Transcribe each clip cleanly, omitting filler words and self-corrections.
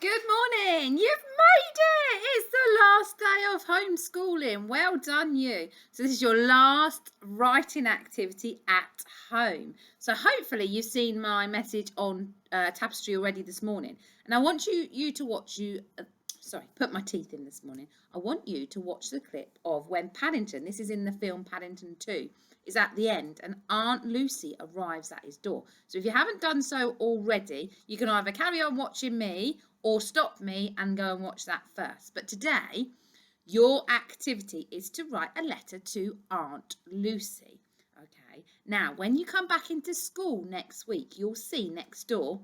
Good morning. You've made it. It's the last day of homeschooling. Well done, you. So this is your last writing activity at home. So hopefully you've seen my message on Tapestry already this morning. And I want you to watch put my teeth in this morning. I want you to watch the clip of when Paddington, this is in the film Paddington 2, is at the end and Aunt Lucy arrives at his door. So if you haven't done so already, you can either carry on watching me or stop me and go and watch that first. But today, your activity is to write a letter to Aunt Lucy. Okay. Now, when you come back into school next week, you'll see next door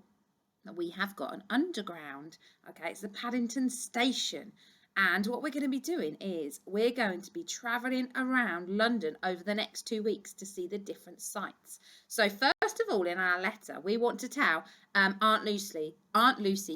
that we have got an underground. Okay, it's the Paddington station. And what we're going to be doing is we're going to be travelling around London over the next 2 weeks to see the different sites. So first of all, in our letter, we want to tell Aunt Lucy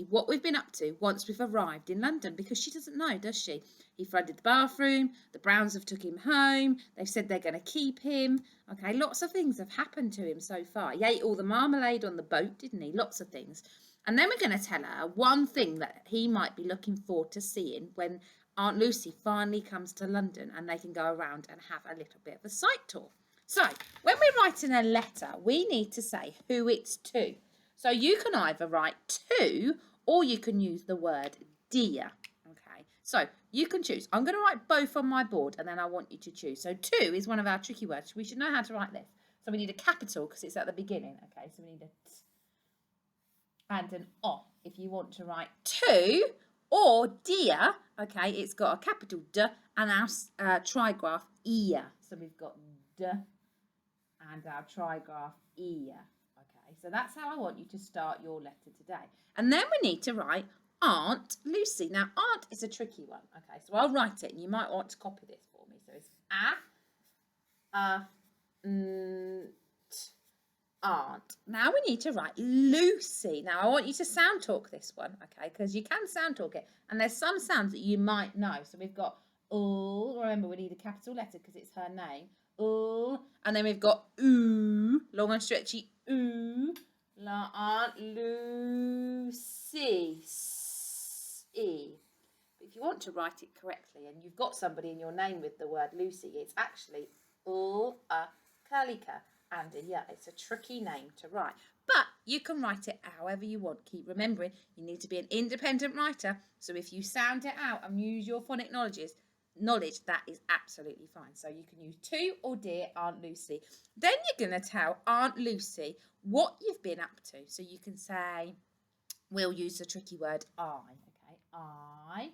what we've been up to once we've arrived in London, because she doesn't know, does she? He flooded the bathroom, the Browns have took him home, they've said they're going to keep him. Okay, lots of things have happened to him so far. He ate all the marmalade on the boat, didn't he? Lots of things. And then we're going to tell her one thing that he might be looking forward to seeing when Aunt Lucy finally comes to London and they can go around and have a little bit of a site tour. So when we're writing a letter, we need to say who it's to. So you can either write to or you can use the word dear. Okay, so you can choose. I'm going to write both on my board and then I want you to choose. So to is one of our tricky words. We should know how to write this. So we need a capital because it's at the beginning. Okay, so we need a t and an O if you want to write to, or dear. Okay, it's got a capital D and our trigraph ear. So we've got D and our trigraph ear. Okay, so that's how I want you to start your letter today. And then we need to write Aunt Lucy. Now, Aunt is a tricky one. Okay, so I'll write it and you might want to copy this for me. So it's Aunt. Now we need to write Lucy. Now I want you to sound talk this one, okay? Because you can sound talk it. And there's some sounds that you might know. So we've got ooh. Remember, we need a capital letter because it's her name. Ooh. And then we've got ooh. Long and stretchy ooh. La Aunt Lucy. E. But if you want to write it correctly and you've got somebody in your name with the word Lucy, it's actually ooh a kalika. And yeah, it's a tricky name to write, but you can write it however you want. Keep remembering, you need to be an independent writer. So if you sound it out and use your phonic knowledge, that is absolutely fine. So you can use to or dear Aunt Lucy. Then you're going to tell Aunt Lucy what you've been up to. So you can say, we'll use the tricky word I. Okay, I.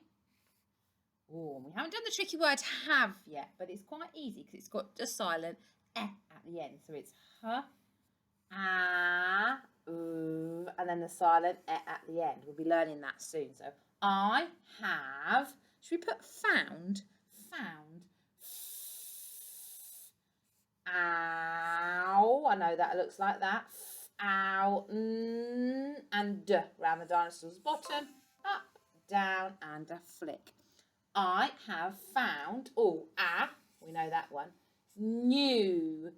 Oh, we haven't done the tricky word have yet, but it's quite easy because it's got a silent eh at the end. So it's h, and then the silent eh at the end. We'll be learning that soon. So I have, should we put found? Found. Ow. I know that looks like that. Ow. And d around the dinosaur's bottom. Up, down, and a flick. I have found, we know that one. New,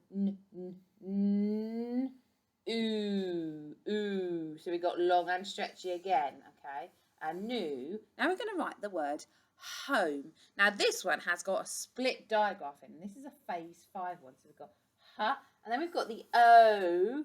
ooh. So we got long and stretchy again, okay? And new. Now we're going to write the word home. Now this one has got a split digraph in. This is a phase 5 one. So we've got h, and then we've got the o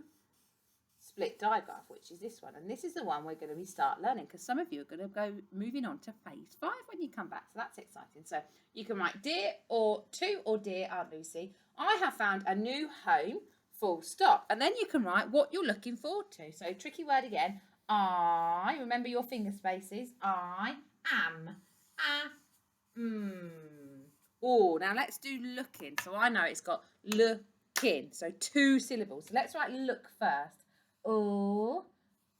split digraph, which is this one. And this is the one we're going to start learning because some of you are going to go moving on to phase 5 when you come back. So that's exciting. So you can write dear or to or dear Aunt Lucy. I have found a new home, full stop. And then you can write what you're looking forward to. So tricky word again. I, remember your finger spaces. I am. Oh, now let's do looking. So I know it's got looking. So 2 syllables. So let's write look first. Oh,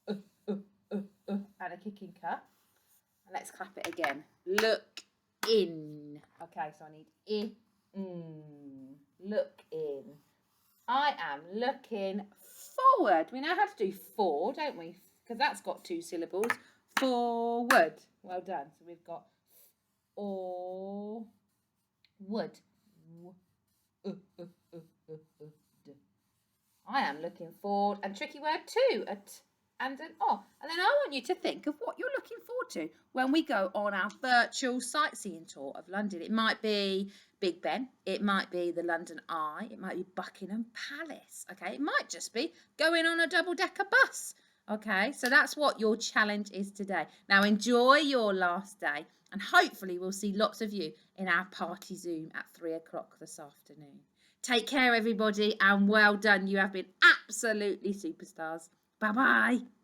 and a kicking cup. And let's clap it again. Look in. Okay, so I need look in. I am looking forward. We know how to do for, don't we? Because that's got 2 syllables. Forward. Well done. So we've got or wood. I am looking forward. And tricky word too. and an O. And then I want you to think of what you're looking forward to when we go on our virtual sightseeing tour of London. It might be Big Ben, it might be the London Eye, it might be Buckingham Palace, okay? It might just be going on a double-decker bus, okay? So that's what your challenge is today. Now enjoy your last day, and hopefully we'll see lots of you in our party Zoom at 3 o'clock this afternoon. Take care, everybody, and well done. You have been absolutely superstars. Bye-bye.